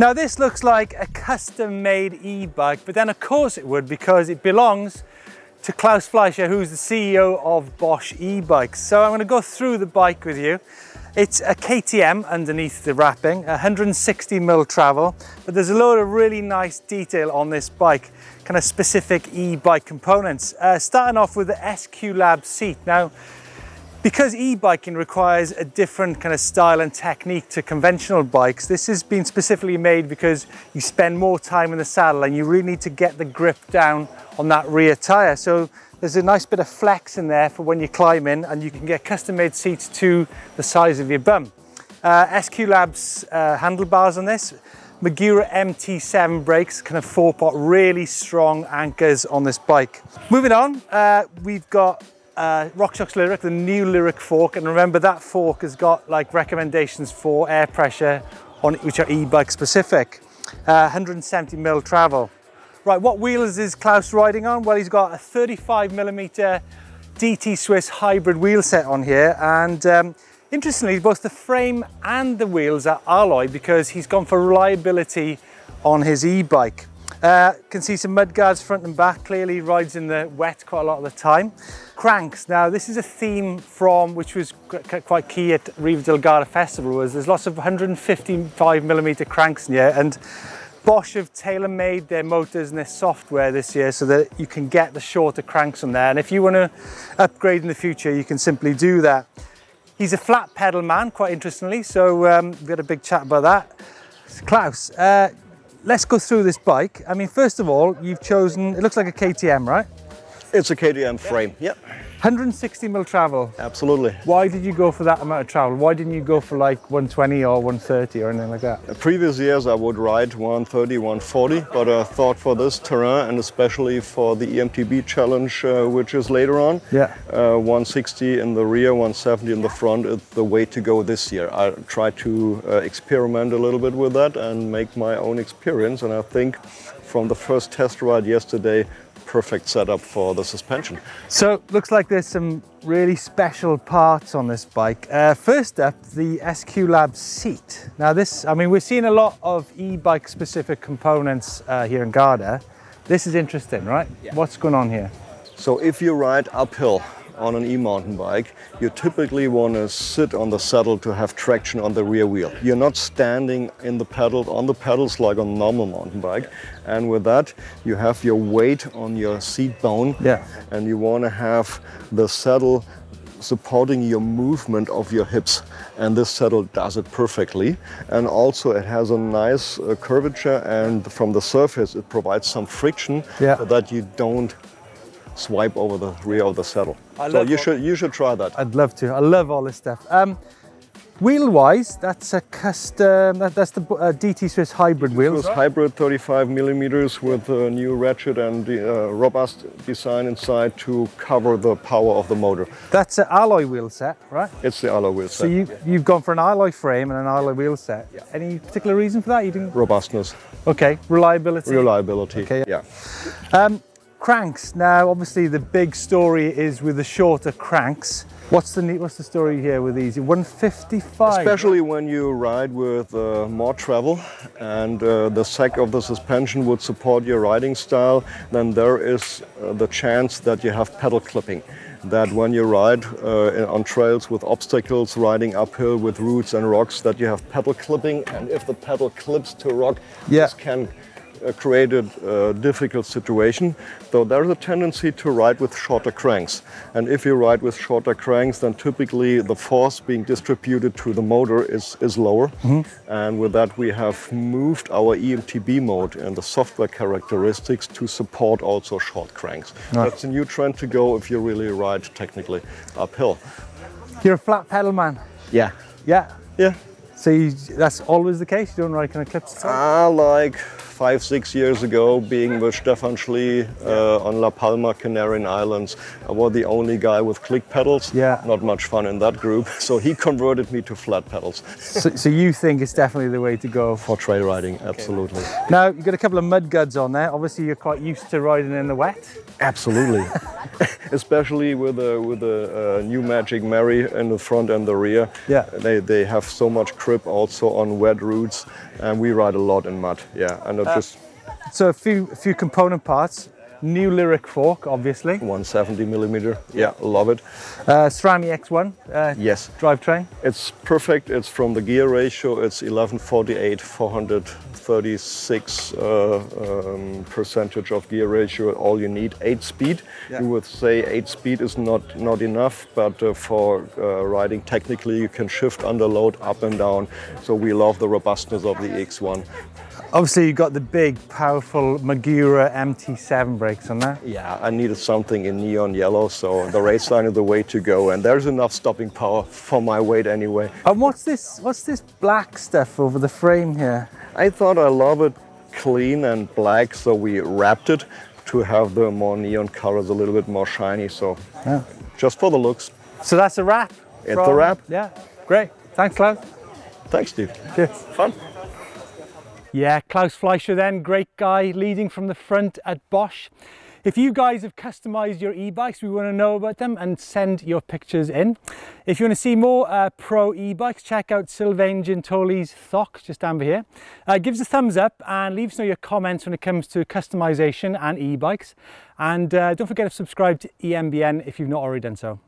Now this looks like a custom-made e-bike, but then of course it would, because it belongs to Claus Fleischer, who's the CEO of Bosch eBikes. So I'm going to go through the bike with you. It's a KTM underneath the wrapping, 160mm travel, but there's a load of really nice detail on this bike, kind of specific e-bike components. Starting off with the SQ Lab seat. Now, because e-biking requires a different kind of style and technique to conventional bikes, this has been specifically made because you spend more time in the saddle and you really need to get the grip down on that rear tire. So there's a nice bit of flex in there for when you climb in, and you can get custom-made seats to the size of your bum. SQ Labs handlebars on this, Magura MT7 brakes, kind of 4-pot, really strong anchors on this bike. Moving on, we've got RockShox Lyric, the new Lyric fork, and remember that fork has got like recommendations for air pressure on it, which are e-bike specific. 170mm travel. Right, what wheels is Claus riding on? Well, he's got a 35mm DT Swiss hybrid wheel set on here, and interestingly, both the frame and the wheels are alloy because he's gone for reliability on his e-bike. Can see some mud guards front and back, clearly rides in the wet quite a lot of the time. Cranks, now this is a theme from, which was quite key at Riva del Garda Festival, was there's lots of 155mm cranks in here, and Bosch have tailor-made their motors and their software this year so that you can get the shorter cranks on there, and if you want to upgrade in the future, you can simply do that. He's a flat pedal man, quite interestingly, so we've got a big chat about that. Claus, let's go through this bike. I mean, first of all, you've chosen, it looks like a KTM, right? It's a KTM frame, yep. 160mm travel. Absolutely. Why did you go for that amount of travel? Why didn't you go for like 120 or 130 or anything like that? Previous years I would ride 130, 140, but I thought for this terrain and especially for the EMTB challenge, which is later on, 160 in the rear, 170 in the front is the way to go this year. I tried to experiment a little bit with that and make my own experience, and I think from the first test ride yesterday, perfect setup for the suspension. So looks like there's some really special parts on this bike. First up, the SQ Lab seat. Now this, I mean, we're seeing a lot of e-bike specific components here in Garda. This is interesting, right? Yeah. What's going on here? So if you ride uphill on an e-mountain bike, you typically want to sit on the saddle to have traction on the rear wheel. You're not standing in the pedals, on the pedals like on a normal mountain bike. And with that, you have your weight on your seat bone, and you want to have the saddle supporting your movement of your hips, and this saddle does it perfectly. And also it has a nice curvature, and from the surface it provides some friction so that you don't swipe over the rear of the saddle. So you should try that. I'd love to. I love all this stuff. Wheel-wise, that's a custom. That's the DT Swiss hybrid wheels. Right? Hybrid 35mm with a new ratchet and robust design inside to cover the power of the motor. That's an alloy wheel set, right? It's the alloy wheel set. So you've gone for an alloy frame and an alloy wheel set. Yeah. Any particular reason for that? You didn't. Robustness. Okay. Reliability. Reliability. Okay. Yeah. Cranks. Now, obviously, the big story is with the shorter cranks. What's the story here with these? 155? Especially when you ride with more travel and the sack of the suspension would support your riding style, then there is the chance that you have pedal clipping. That when you ride on trails with obstacles, riding uphill with roots and rocks, that you have pedal clipping, and if the pedal clips to rock, this can create a difficult situation. Though there is a tendency to ride with shorter cranks. And if you ride with shorter cranks, then typically the force being distributed to the motor is lower. And with that we have moved our EMTB mode and the software characteristics to support also short cranks. That's a new trend to go if you really ride technically uphill. You're a flat pedal man? Yeah. Yeah? Yeah. So that's always the case? You don't ride kind of clips? Like 5-6 years ago, being with Stefan Schlee on La Palma, Canary Islands, I was the only guy with click pedals. Yeah. Not much fun in that group, so he converted me to flat pedals. So you think it's definitely the way to go? For trail riding, absolutely. Okay. Now, you've got a couple of mud guards on there. Obviously, you're quite used to riding in the wet. Absolutely. Especially with the new Magic Mary in the front and the rear. Yeah. They have so much trip also on wet routes, and we ride a lot in mud. Yeah, and just so a few component parts. New Lyric fork, obviously. 170mm. Yeah, love it. SRAM EX1. Yes. Drivetrain. It's perfect. It's from the gear ratio. It's 1148, 436 percentage of gear ratio. All you need. 8-speed. Yeah. You would say 8-speed is not enough, but for riding technically, you can shift under load up and down. So we love the robustness of the EX1. Obviously, you got the big, powerful Magura MT7 brakes on there. Yeah, I needed something in neon yellow, so the Raceline is the way to go, and there's enough stopping power for my weight anyway. And what's this black stuff over the frame here? I thought I love it clean and black, so we wrapped it to have the more neon colors a little bit more shiny, so yeah. Just for the looks. So that's a wrap? It's a wrap. Yeah, great. Thanks, Klaus. Thanks, Steve. Cheers. Fun. Yeah, Claus Fleischer then, great guy, leading from the front at Bosch. If you guys have customized your e-bikes, we want to know about them and send your pictures in. If you want to see more pro e-bikes, check out Sylvain Gintoli's Thoc, just down here. Give us a thumbs up and leave us know your comments when it comes to customization and e-bikes. And don't forget to subscribe to EMBN if you've not already done so.